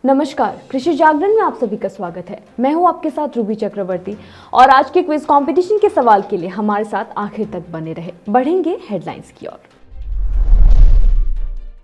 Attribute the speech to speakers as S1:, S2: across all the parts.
S1: नमस्कार, कृषि जागरण में आप सभी का स्वागत है। मैं हूं आपके साथ रूबी चक्रवर्ती और आज के क्विज कंपटीशन के सवाल के लिए हमारे साथ आखिर तक बने रहे। बढ़ेंगे हेडलाइंस की ओर।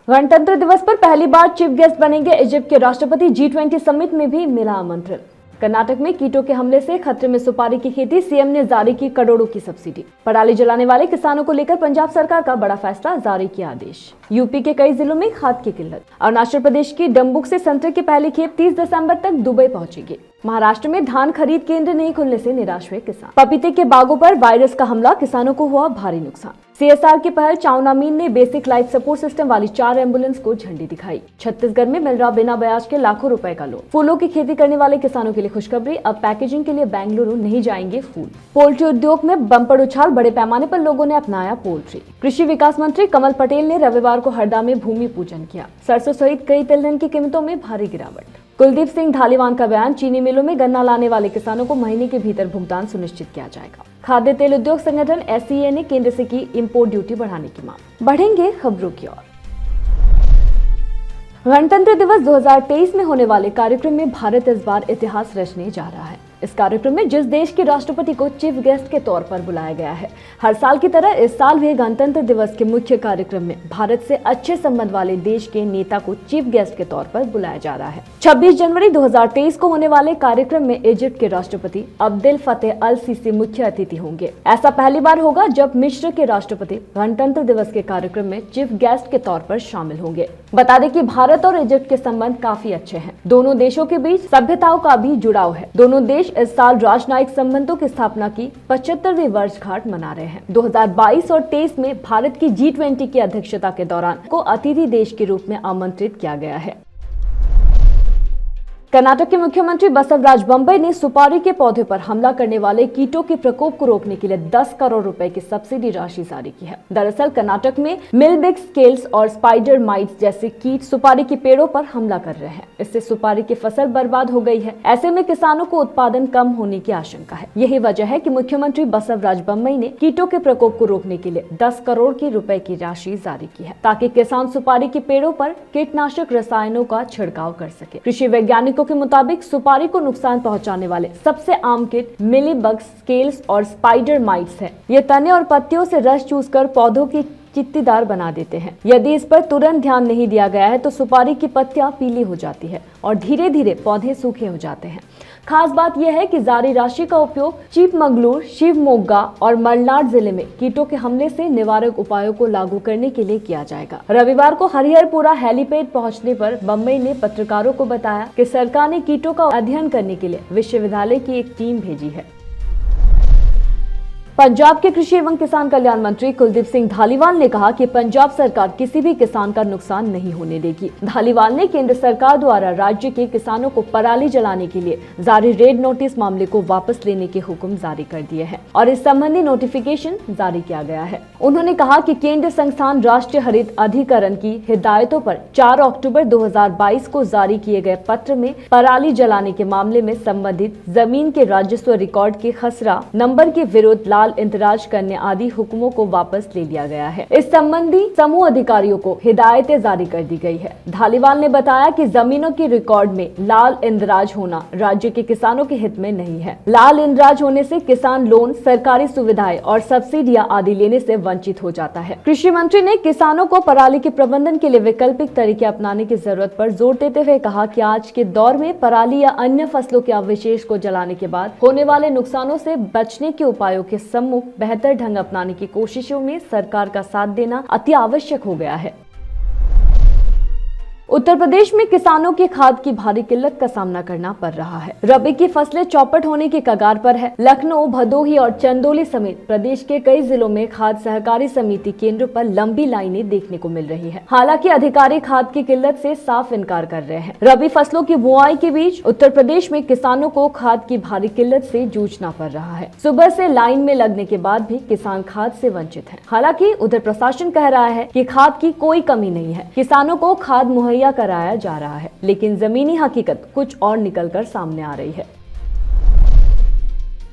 S1: गणतंत्र दिवस पर पहली बार चीफ गेस्ट बनेंगे इजिप्ट के राष्ट्रपति। G20 समिट में भी मिला आमंत्रण। कर्नाटक में कीटों के हमले से खतरे में सुपारी की खेती, सीएम ने जारी की करोड़ों की सब्सिडी। पराली जलाने वाले किसानों को लेकर पंजाब सरकार का बड़ा फैसला, जारी किया आदेश। यूपी के कई जिलों में खाद की किल्लत। अरुणाचल प्रदेश की डम्बुक से संतरे की पहली खेप 30 दिसंबर तक दुबई पहुंचेगी। महाराष्ट्र में धान खरीद केंद्र नहीं खुलने से निराश हुए किसान। पपीते के बागों पर वायरस का हमला, किसानों को हुआ भारी नुकसान। CSR की पहल, चाउनामीन ने बेसिक लाइफ सपोर्ट सिस्टम वाली 4 एम्बुलेंस को झंडी दिखाई। छत्तीसगढ़ में मिल रहा बिना ब्याज के लाखों रुपए का लोन। फूलों की खेती करने वाले किसानों के लिए खुशखबरी, अब पैकेजिंग के लिए बेंगलुरु नहीं जाएंगे फूल। पोल्ट्री उद्योग में बम्पर उछाल, बड़े पैमाने पर लोगों ने अपनाया पोल्ट्री। कृषि विकास मंत्री कमल पटेल ने रविवार को हरदा में भूमि पूजन किया। सरसों सहित कई तिलहन की कीमतों में भारी गिरावट। कुलदीप सिंह धालीवान का बयान, चीनी मिलों में गन्ना लाने वाले किसानों को महीने के भीतर भुगतान सुनिश्चित किया जाएगा। खाद्य तेल उद्योग संगठन SCA ने केंद्र से की इंपोर्ट ड्यूटी बढ़ाने की मांग। बढ़ेंगे खबरों की ओर। गणतंत्र दिवस 2023 में होने वाले कार्यक्रम में भारत इस बार इतिहास रचने जा रहा है। इस कार्यक्रम में जिस देश के राष्ट्रपति को चीफ गेस्ट के तौर पर बुलाया गया है, हर साल की तरह इस साल भी गणतंत्र दिवस के मुख्य कार्यक्रम में भारत से अच्छे संबंध वाले देश के नेता को चीफ गेस्ट के तौर पर बुलाया जा रहा है। 26 जनवरी 2023 को होने वाले कार्यक्रम में इजिप्ट के राष्ट्रपति अब्देल फतेह अल सीसी मुख्य अतिथि होंगे। ऐसा पहली बार होगा जब मिस्र के राष्ट्रपति गणतंत्र दिवस के कार्यक्रम में चीफ गेस्ट के तौर पर शामिल होंगे। बता दें कि भारत और इजिप्ट के संबंध काफी अच्छे हैं। दोनों देशों के बीच सभ्यताओं का भी जुड़ाव है। दोनों देश इस साल राजनयिक संबंधों की स्थापना की 75वीं वर्षगांठ मना रहे हैं। 2022 और 23 में भारत की G20 की अध्यक्षता के दौरान को अतिथि देश के रूप में आमंत्रित किया गया है। कर्नाटक के मुख्यमंत्री बसवराज बोम्मई ने सुपारी के पौधे पर हमला करने वाले कीटों के प्रकोप को रोकने के लिए 10 करोड़ रुपए की सब्सिडी राशि जारी की है। दरअसल कर्नाटक में मिलबेग स्केल्स और स्पाइडर माइट्स जैसे कीट सुपारी के पेड़ों पर हमला कर रहे हैं। इससे सुपारी की फसल बर्बाद हो गई है। ऐसे में किसानों को उत्पादन कम होने की आशंका है। यही वजह है कि मुख्यमंत्री बसवराज बोम्मई ने कीटों के प्रकोप को रोकने के लिए 10 करोड़ की रुपए की राशि जारी की है, ताकि किसान सुपारी के पेड़ों पर कीटनाशक रसायनों का छिड़काव कर सके। कृषि वैज्ञानिकों के मुताबिक सुपारी को नुकसान पहुंचाने वाले सबसे आम कीट मिलीबग स्केल्स और स्पाइडर माइट्स है। ये तने और पत्तियों से रस चूसकर पौधों की चित्तीदार बना देते हैं। यदि इस पर तुरंत ध्यान नहीं दिया गया है तो सुपारी की पत्तियां पीली हो जाती है और धीरे धीरे पौधे सूखे हो जाते हैं। खास बात यह है कि जारी राशि का उपयोग चिकमगलूर, शिवमोग्गा और मलनाड जिले में कीटों के हमले से निवारक उपायों को लागू करने के लिए किया जाएगा। रविवार को हरिहरपुरा हेलीपैड पहुंचने पर बोम्मई ने पत्रकारों को बताया कि सरकार ने कीटों का अध्ययन करने के लिए विश्वविद्यालय की एक टीम भेजी है। पंजाब के कृषि एवं किसान कल्याण मंत्री कुलदीप सिंह धालीवाल ने कहा कि पंजाब सरकार किसी भी किसान का नुकसान नहीं होने देगी। धालीवाल ने केंद्र सरकार द्वारा राज्य के किसानों को पराली जलाने के लिए जारी रेड नोटिस मामले को वापस लेने के हुक्म जारी कर दिए हैं और इस संबंधी नोटिफिकेशन जारी किया गया है। उन्होंने कहा कि केंद्र संस्थान राष्ट्रीय हरित अधिकरण की हिदायतों पर 4 अक्टूबर 2022 को जारी किए गए पत्र में पराली जलाने के मामले में संबंधित जमीन के राजस्व रिकॉर्ड के खसरा नंबर के विरुद्ध इंतराज करने आदि हुक्मों को वापस ले लिया गया है। इस संबंधी समूह अधिकारियों को हिदायतें जारी कर दी गई है। धालीवाल ने बताया कि जमीनों के रिकॉर्ड में लाल इंदराज होना राज्य के किसानों के हित में नहीं है। लाल इंदराज होने से किसान लोन, सरकारी सुविधाएं और सब्सिडियां आदि लेने से वंचित हो जाता है। कृषि मंत्री ने किसानों को पराली के प्रबंधन के लिए वैकल्पिक तरीके अपनाने की जरूरत पर जोर देते हुए कहा कि आज के दौर में पराली या अन्य फसलों के अवशेष को जलाने के बाद होने वाले नुकसानों से बचने के उपायों के सम्मुख बेहतर ढंग अपनाने की कोशिशों में सरकार का साथ देना अति आवश्यक हो गया है। उत्तर प्रदेश में किसानों की खाद की भारी किल्लत का सामना करना पड़ रहा है। रबी की फसलें चौपट होने के कगार पर है। लखनऊ, भदोही और चंदौली समेत प्रदेश के कई जिलों में खाद सहकारी समिति केंद्रों पर लंबी लाइनें देखने को मिल रही है। हालांकि अधिकारी खाद की किल्लत से साफ इनकार कर रहे हैं। रबी फसलों की बुआई के बीच उत्तर प्रदेश में किसानों को खाद की भारी किल्लत से जूझना पड़ रहा है। सुबह से लाइन में लगने के बाद भी किसान खाद से वंचित है। हालांकि उधर प्रशासन कह रहा है कि खाद की कोई कमी नहीं है, किसानों को खाद मुहैया कराया जा रहा है, लेकिन जमीनी हकीकत कुछ और निकलकर सामने आ रही है।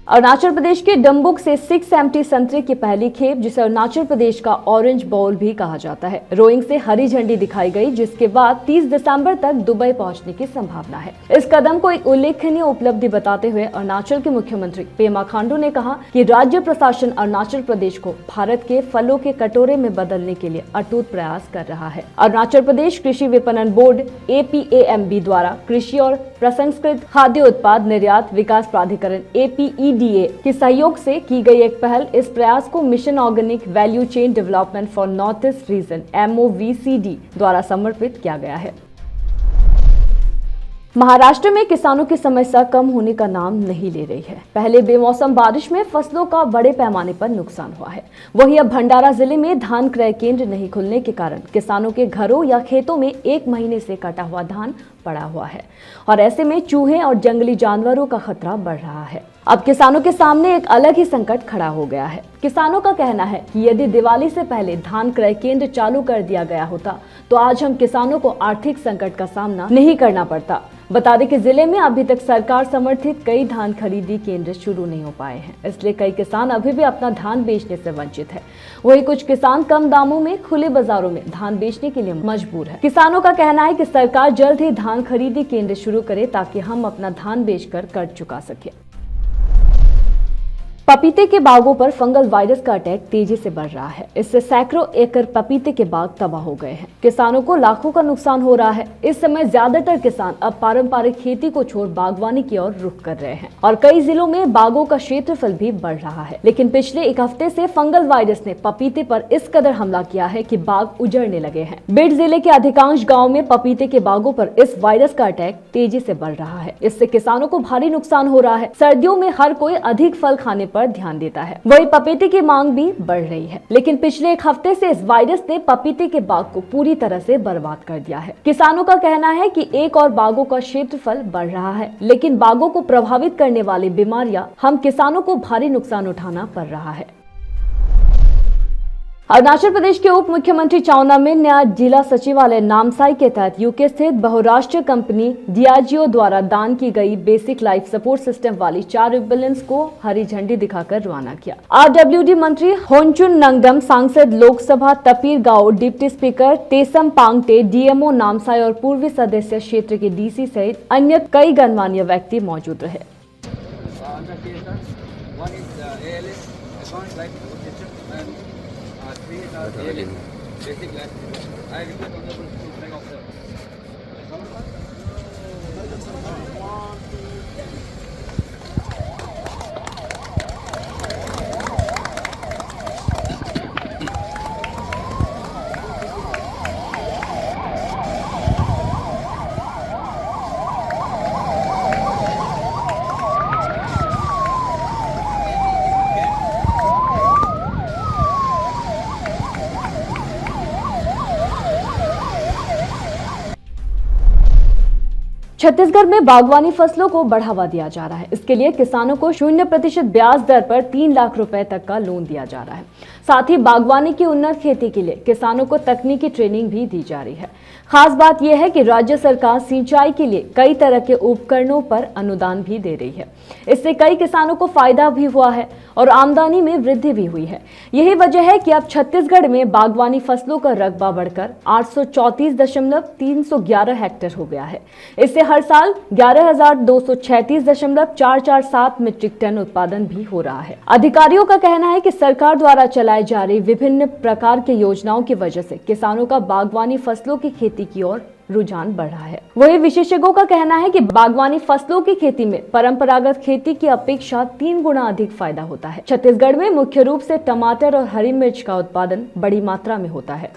S1: अरुणाचल प्रदेश के डम्बुक से 6 संतरे की पहली खेप, जिसे अरुणाचल प्रदेश का ऑरेंज बाउल भी कहा जाता है, रोइंग से हरी झंडी दिखाई गई, जिसके बाद 30 दिसंबर तक दुबई पहुंचने की संभावना है। इस कदम को एक उल्लेखनीय उपलब्धि बताते हुए अरुणाचल के मुख्यमंत्री पेमा खांडू ने कहा कि राज्य प्रशासन अरुणाचल प्रदेश को भारत के फलों के कटोरे में बदलने के लिए अटूट प्रयास कर रहा है। अरुणाचल प्रदेश कृषि विपणन बोर्ड APAMB द्वारा कृषि और प्रसंस्कृत खाद्य उत्पाद निर्यात विकास प्राधिकरण APEDA के सहयोग से की गई एक पहल इस प्रयास को mission organic value chain development for north east region MOVCD द्वारा समर्पित किया गया है। महाराष्ट्र में किसानों की समस्या कम होने का नाम नहीं ले रही है। पहले बेमौसम बारिश में फसलों का बड़े पैमाने पर नुकसान हुआ है। वहीं अब भंडारा जिले में धान क्रय केंद्र नहीं खुलने के कारण किसानों के घरों या खेतों में 1 महीने से कटा हुआ धान पड़ा हुआ है और ऐसे में चूहे और जंगली जानवरों का खतरा बढ़ रहा है। अब किसानों के सामने एक अलग ही संकट खड़ा हो गया है। किसानों का कहना है कि यदि दिवाली से पहले धान क्रय केंद्र चालू कर दिया गया होता तो आज हम किसानों को आर्थिक संकट का सामना नहीं करना पड़ता। बता दें कि जिले में अभी तक सरकार समर्थित कई धान खरीदी केंद्र शुरू नहीं हो पाए हैं, इसलिए कई किसान अभी भी अपना धान बेचने से वंचित है। वहीं कुछ किसान कम दामों में खुले बाजारों में धान बेचने के लिए मजबूर है। किसानों का कहना है कि सरकार जल्द ही धान खरीदी केंद्र शुरू करे ताकि हम अपना धान बेचकर कर्ज चुका सके। पपीते के बागों पर फंगल वायरस का अटैक तेजी से बढ़ रहा है। इससे सैकड़ों एकड़ पपीते के बाग तबाह हो गए हैं। किसानों को लाखों का नुकसान हो रहा है। इस समय ज्यादातर किसान अब पारंपरिक खेती को छोड़ बागवानी की ओर रुख कर रहे हैं और कई जिलों में बागों का क्षेत्रफल भी बढ़ रहा है। लेकिन पिछले एक हफ्ते से फंगल वायरस ने पपीते पर इस कदर हमला किया है कि बाग उजड़ने लगे हैं। बिड जिले के अधिकांश गाँव में पपीते के बागों पर इस वायरस का अटैक तेजी से बढ़ रहा है। इससे किसानों को भारी नुकसान हो रहा है। सर्दियों में हर कोई अधिक फल खाने पर ध्यान देता है, वही पपीते की मांग भी बढ़ रही है। लेकिन पिछले एक हफ्ते से इस वायरस ने पपीते के बाग को पूरी तरह से बर्बाद कर दिया है। किसानों का कहना है कि एक और बागों का क्षेत्रफल बढ़ रहा है, लेकिन बागों को प्रभावित करने वाली बीमारियां हम किसानों को भारी नुकसान उठाना पड़ रहा है। अरुणाचल प्रदेश के उप मुख्यमंत्री चाउना मेन ने आज जिला सचिवालय नामसाई के तहत यूके स्थित बहुराष्ट्रीय कंपनी डियाजियो द्वारा दान की गई बेसिक लाइफ सपोर्ट सिस्टम वाली 4 एम्बुलेंस को हरी झंडी दिखाकर रवाना किया। RWD मंत्री होनचुन नंगडम, सांसद Lok Sabha Tapir Gao, deputy speaker Tesam Pongte, DMO Namsai और पूर्वी सदस्य क्षेत्र के DC सहित अन्य कई गणमान्य व्यक्ति मौजूद रहे।
S2: Basic life. I request honorable to bring up the
S1: Chhattisgarh में बागवानी फसलों को बढ़ावा दिया जा रहा है। इसके लिए किसानों को 0% ब्याज दर पर 3 लाख रुपए तक का लोन दिया जा रहा है। साथ ही बागवानी की उन्नत खेती के लिए किसानों को तकनीकी ट्रेनिंग भी दी जा रही है। खास बात यह है कि राज्य सरकार सिंचाई के लिए कई तरह के उपकरणों पर अनुदान भी दे रही है। इससे कई किसानों को फायदा भी हुआ है और आमदनी में वृद्धि भी हुई है। यही वजह है कि अब छत्तीसगढ़ में बागवानी फसलों का रकबा बढ़कर 834.311 हेक्टेयर हो गया है। इससे हर साल 11,236.447 मीट्रिक टन उत्पादन भी हो रहा है। अधिकारियों का कहना है कि सरकार द्वारा चलाई जा रही विभिन्न प्रकार की योजनाओं की वजह से किसानों का बागवानी फसलों की खेती की ओर रुझान बढ़ रहा है। वहीं विशेषज्ञों का कहना है कि बागवानी फसलों की खेती में परंपरागत खेती की अपेक्षा 3 गुना अधिक फायदा होता है। छत्तीसगढ़ में मुख्य रूप से टमाटर और हरी मिर्च का उत्पादन बड़ी मात्रा में होता है।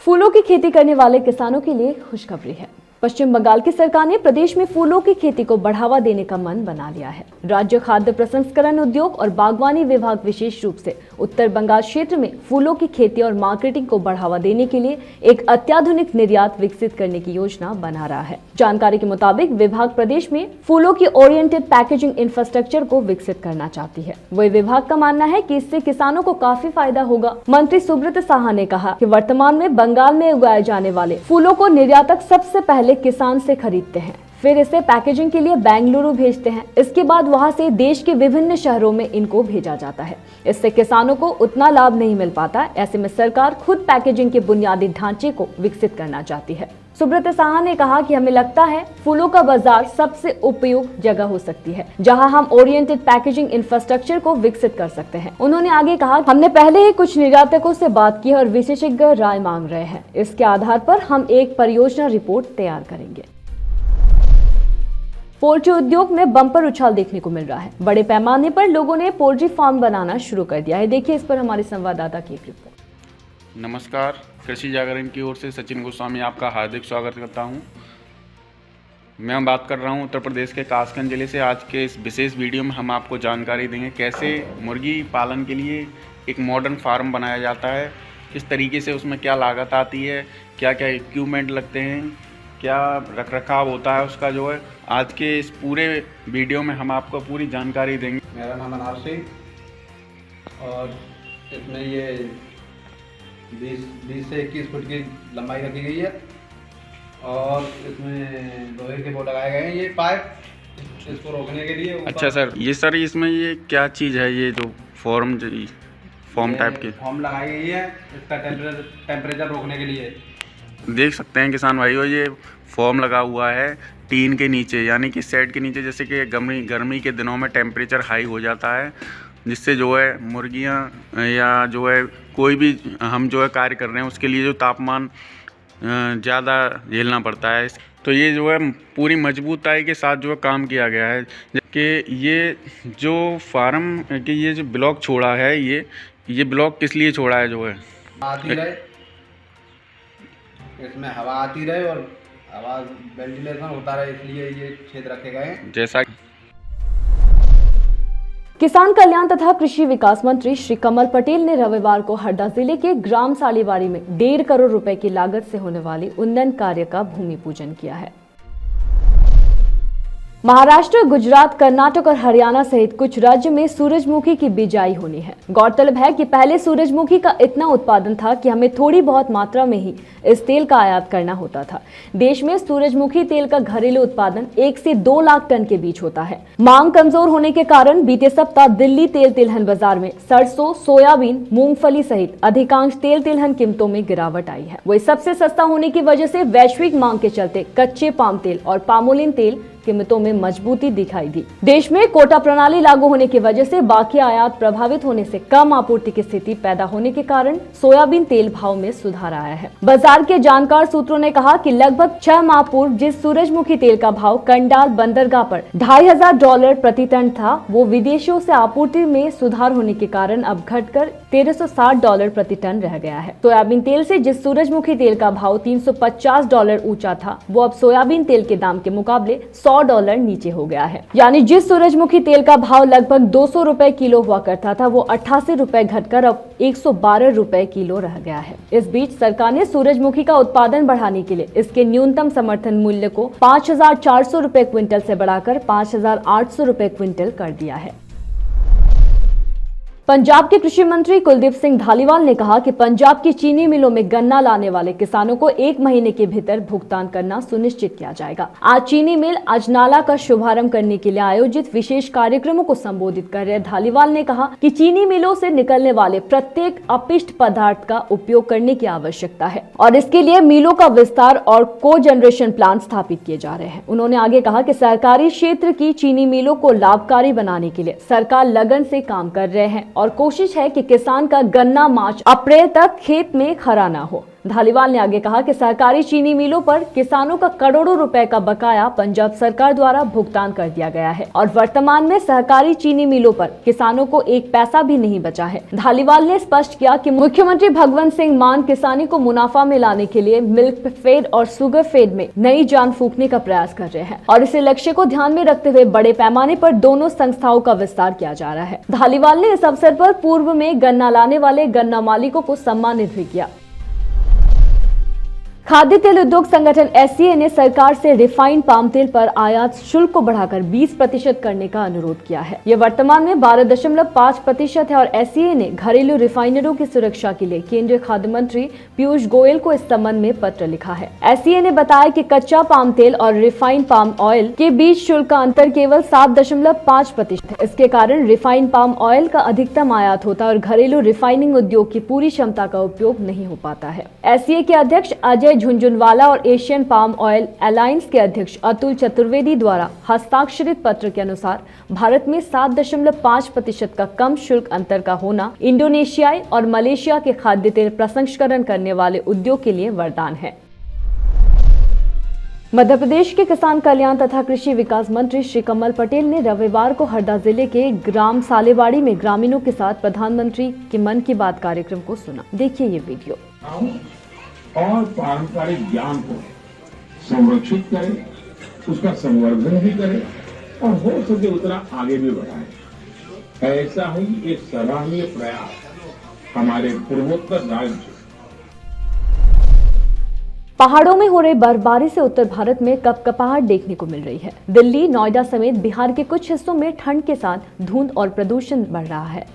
S1: फूलों की खेती करने वाले किसानों के लिए खुशखबरी है। पश्चिम बंगाल की सरकार ने प्रदेश में फूलों की खेती को बढ़ावा देने का मन बना लिया है। राज्य खाद्य प्रसंस्करण उद्योग और बागवानी विभाग विशेष रूप से उत्तर बंगाल क्षेत्र में फूलों की खेती और मार्केटिंग को बढ़ावा देने के लिए एक अत्याधुनिक निर्यात विकसित करने की योजना बना रहा है। जानकारी के मुताबिक विभाग प्रदेश में फूलों की ओरिएंटेड पैकेजिंग इंफ्रास्ट्रक्चर को विकसित करना चाहती है। वही विभाग का मानना है कि इससे किसानों को काफी फायदा होगा। मंत्री सुब्रत साहा ने कहा कि वर्तमान में बंगाल में उगाए जाने वाले फूलों को निर्यातक सबसे पहले किसान से खरीदते हैं, फिर इसे पैकेजिंग के लिए बेंगलुरु भेजते हैं। इसके बाद वहां से देश के विभिन्न शहरों में इनको भेजा जाता है। इससे किसानों को उतना लाभ नहीं मिल पाता। ऐसे में सरकार खुद पैकेजिंग के बुनियादी ढांचे को विकसित करना चाहती है। सुब्रत साहा ने कहा कि हमें लगता है फूलों का बाजार सबसे उपयुक्त जगह हो सकती है जहां हम ओरिएंटेड पैकेजिंग इंफ्रास्ट्रक्चर को विकसित कर सकते हैं। उन्होंने आगे कहा, हमने पहले ही कुछ निर्यातकों से बात की है और विशेषज्ञ राय मांग रहे हैं। इसके आधार पर हम एक परियोजना रिपोर्ट तैयार करेंगे। पोल्ट्री उद्योग में बम्पर उछाल देखने को मिल रहा है। बड़े पैमाने पर लोगों ने पोल्ट्री फार्म बनाना शुरू कर दिया है। देखिए इस पर हमारे संवाददाता की एक रिपोर्ट।
S3: नमस्कार, कृषि जागरण की ओर से सचिन गोस्वामी आपका हार्दिक स्वागत करता हूं। मैं बात कर रहा हूं उत्तर प्रदेश के कासगंज जिले से। आज के इस विशेष वीडियो में हम आपको जानकारी देंगे कैसे मुर्गी पालन के लिए एक मॉडर्न फार्म बनाया जाता है, किस तरीके से उसमें क्या लागत आती है, क्या क्या इक्विपमेंट लगते हैं, क्या रखरखाव होता है उसका जो है। आज के इस पूरे वीडियो में हम आपको पूरी जानकारी देंगे।
S4: मेरा नाम अनार सिंह और इसमें ये 20 से 21 फुट की लंबाई रखी गई है और इसमें लोहे के वो लगाए गए हैं ये पाइप इसको रोकने के लिए।
S3: अच्छा सर, इसमें ये क्या चीज़ है, ये जो फॉर्म टाइप की
S4: फॉर्म लगाई गई है इसका टेम्परेचर रोकने के लिए।
S3: देख सकते हैं किसान भाइयों, ये फॉर्म लगा हुआ है टीन के नीचे, यानी कि शेड के नीचे। जैसे कि गर्मी के दिनों में टेम्परेचर हाई हो जाता है, जिससे जो है मुर्गियां या जो है कोई भी हम जो है कार्य कर रहे हैं उसके लिए जो तापमान ज़्यादा झेलना पड़ता है। तो ये जो है पूरी मजबूताई के साथ जो है काम किया गया है कि ये जो फार्म के ये जो ब्लॉक छोड़ा है, ये ब्लॉक किस लिए छोड़ा है जो है
S4: आती रहे, इसमें हवा आती रहे और हवा वेंटिलेशन होता रहे, इसलिए ये छेद रखे गए हैं।
S3: जैसा
S1: किसान कल्याण तथा कृषि विकास मंत्री श्री कमल पटेल ने रविवार को हरदा जिले के ग्राम सालीबाड़ी में 1.5 करोड़ रुपए की लागत से होने वाली उन्नयन कार्य का भूमि पूजन किया है। महाराष्ट्र, गुजरात, कर्नाटक और हरियाणा सहित कुछ राज्य में सूरजमुखी की बिजाई होनी है। गौरतलब है कि पहले सूरजमुखी का इतना उत्पादन था कि हमें थोड़ी बहुत मात्रा में ही इस तेल का आयात करना होता था। देश में सूरजमुखी तेल का घरेलू उत्पादन 1 से 2 लाख टन के बीच होता है। मांग कमजोर होने के कारण बीते सप्ताह दिल्ली तेल तिलहन बाजार में सरसों, सोयाबीन, मूंगफली सहित अधिकांश तेल तिलहन कीमतों में गिरावट आई है। वही सबसे सस्ता होने की वजह से वैश्विक मांग के चलते कच्चे पाम तेल और पामोलिन तेल कीमतों में मजबूती दिखाई दी। देश में कोटा प्रणाली लागू होने की वजह से बाकी आयात प्रभावित होने से कम आपूर्ति की स्थिति पैदा होने के कारण सोयाबीन तेल भाव में सुधार आया है। बाजार के जानकार सूत्रों ने कहा कि लगभग 6 माह पूर्व जिस सूरजमुखी तेल का भाव कंडाल बंदरगाह पर $2,500 प्रति टन था, वो विदेशों से आपूर्ति में सुधार होने के कारण अब घटकर $1,360 प्रति टन रह गया है। सोयाबीन तेल से जिस सूरजमुखी तेल का भाव $350 ऊंचा था, वो अब सोयाबीन तेल के दाम के मुकाबले $100 नीचे हो गया है। यानी जिस सूरजमुखी तेल का भाव लगभग 200 रुपए किलो हुआ करता था, वो 88 रुपए घटकर अब 112 रुपए किलो रह गया है। इस बीच सरकार ने सूरजमुखी का उत्पादन बढ़ाने के लिए इसके न्यूनतम समर्थन मूल्य को 5,400 रुपए क्विंटल से बढ़ाकर 5,800 रुपए क्विंटल कर दिया है। पंजाब के कृषि मंत्री कुलदीप सिंह धालीवाल ने कहा कि पंजाब की चीनी मिलों में गन्ना लाने वाले किसानों को 1 महीने के भीतर भुगतान करना सुनिश्चित किया जाएगा। आज चीनी मिल अजनाला का शुभारंभ करने के लिए आयोजित विशेष कार्यक्रमों को संबोधित कर रहे धालीवाल ने कहा कि चीनी मिलों से निकलने वाले प्रत्येक अपिष्ट पदार्थ का उपयोग करने की आवश्यकता है और इसके लिए मिलों का विस्तार और को जनरेशन प्लांट स्थापित किए जा रहे हैं। उन्होंने आगे कहा कि सरकारी क्षेत्र की चीनी मिलों को लाभकारी बनाने के लिए सरकार लगन से काम कर रहे हैं और कोशिश है कि किसान का गन्ना मार्च अप्रैल तक खेत में खरा ना हो। धालीवाल ने आगे कहा कि सरकारी चीनी मिलों पर किसानों का करोड़ों रुपए का बकाया पंजाब सरकार द्वारा भुगतान कर दिया गया है और वर्तमान में सहकारी चीनी मिलों पर किसानों को 1 पैसा भी नहीं बचा है। धालीवाल ने स्पष्ट किया कि मुख्यमंत्री भगवंत सिंह मान किसानी को मुनाफा में लाने के लिए मिल्क फेड और शुगर फेड में नई जान फूंकने का प्रयास कर रहे हैं और इस लक्ष्य को ध्यान में रखते हुए बड़े पैमाने पर दोनों संस्थाओं का विस्तार किया जा रहा है। धालीवाल ने इस अवसर पर पूर्व में गन्ना लाने वाले गन्ना मालिकों को सम्मानित भी किया। खाद्य तेल उद्योग संगठन एससीए ने सरकार से रिफाइंड पाम तेल पर आयात शुल्क को बढ़ाकर 20% करने का अनुरोध किया है। यह वर्तमान में 12.5% है और एससीए ने घरेलू रिफाइनरों की सुरक्षा के लिए केंद्रीय खाद्य मंत्री पीयूष गोयल को इस संबंध में पत्र लिखा है। एससीए ने बताया कि कच्चा पाम तेल और रिफाइंड पाम ऑयल के बीच शुल्क का अंतर केवल 7.5% है। इसके कारण रिफाइंड पाम ऑयल का अधिकतम आयात होता है और घरेलू रिफाइनिंग उद्योग की पूरी क्षमता का उपयोग नहीं हो पाता है। एससीए के अध्यक्ष अजय झुंझुनवाला और एशियन पाम ऑयल अलायंस के अध्यक्ष अतुल चतुर्वेदी द्वारा हस्ताक्षरित पत्र के अनुसार भारत में 7.5% का कम शुल्क अंतर का होना इंडोनेशियाई और मलेशिया के खाद्य तेल प्रसंस्करण करने वाले उद्योग के लिए वरदान है। मध्य प्रदेश के किसान कल्याण तथा कृषि विकास मंत्री श्री कमल पटेल ने रविवार को हरदा जिले के ग्राम सालेवाड़ी में ग्रामीणों के साथ प्रधानमंत्री के मन की बात कार्यक्रम को सुना। देखिए ये वीडियो।
S5: और पारंपरिक ज्ञान को संरक्षित करें, उसका संवर्धन भी करें और हो सके उतना आगे भी बढ़ाएं। ऐसा ही एक सराहनीय प्रयास हमारे पूर्वोत्तर राज्य
S1: पहाड़ों में हो रही बर्फबारी से उत्तर भारत में कपकपाहट देखने को मिल रही है। दिल्ली, नोएडा समेत बिहार के कुछ हिस्सों में ठंड के साथ धुंध और प्रदूषण बढ़ रहा है।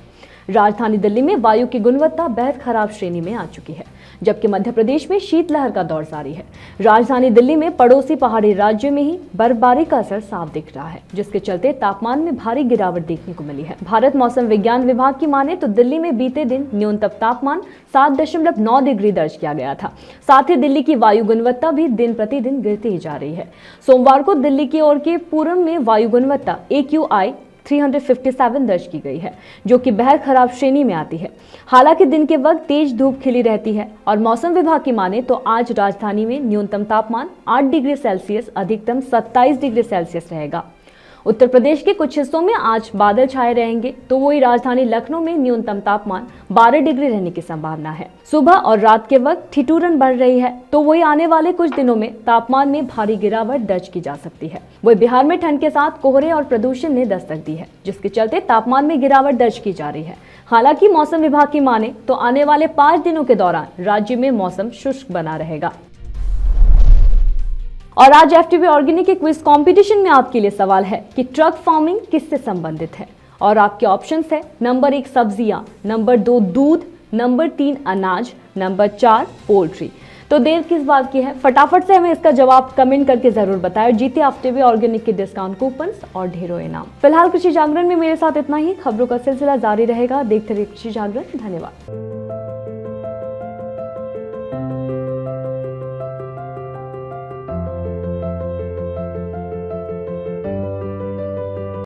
S1: राजधानी दिल्ली में वायु की गुणवत्ता बेहद खराब श्रेणी में आ चुकी है, जबकि मध्य प्रदेश में शीतलहर का दौर जारी है। राजधानी दिल्ली में पड़ोसी पहाड़ी राज्यों में ही बर्फबारी का असर साफ दिख रहा है, जिसके चलते तापमान में भारी गिरावट देखने को मिली है। भारत मौसम विज्ञान विभाग की माने तो दिल्ली में बीते दिन न्यूनतम तापमान 7.9 डिग्री दर्ज किया गया था। साथ ही दिल्ली की वायु गुणवत्ता भी दिन प्रतिदिन गिरती ही जा रही है। सोमवार को दिल्ली की ओर के पूरब में वायु गुणवत्ता AQI 357 दर्ज की गई है, जो कि बेहद खराब श्रेणी में आती है। हालांकि दिन के वक्त तेज धूप खिली रहती है और मौसम विभाग की माने तो आज राजधानी में न्यूनतम तापमान 8 डिग्री सेल्सियस, अधिकतम 27 डिग्री सेल्सियस रहेगा। उत्तर प्रदेश के कुछ हिस्सों में आज बादल छाए रहेंगे, तो वही राजधानी लखनऊ में न्यूनतम तापमान 12 डिग्री रहने की संभावना है। सुबह और रात के वक्त ठिठुरन बढ़ रही है, तो वही आने वाले कुछ दिनों में तापमान में भारी गिरावट दर्ज की जा सकती है। वही बिहार में ठंड के साथ कोहरे और प्रदूषण ने दस्तक दी है, जिसके चलते तापमान में गिरावट दर्ज की जा रही है। हालांकि मौसम विभाग की माने तो आने वाले 5 दिनों के दौरान राज्य में मौसम शुष्क बना रहेगा। और आज FTV ऑर्गेनिक के क्विज कंपटीशन में आपके लिए सवाल है कि ट्रक फार्मिंग किससे संबंधित है, और आपके ऑप्शंस है नंबर 1 सब्जियां, नंबर 2 दूध, नंबर 3 अनाज, नंबर 4 पोल्ट्री। तो देर किस बात की है, फटाफट से हमें इसका जवाब कमेंट करके जरूर बताएं। जीते FTV ऑर्गेनिक के डिस्काउंट कूपन्स और ढेरों इनाम। फिलहाल कृषि जागरण में मेरे साथ इतना ही। खबरों का सिलसिला जारी रहेगा। देखते रहिए कृषि जागरण। धन्यवाद।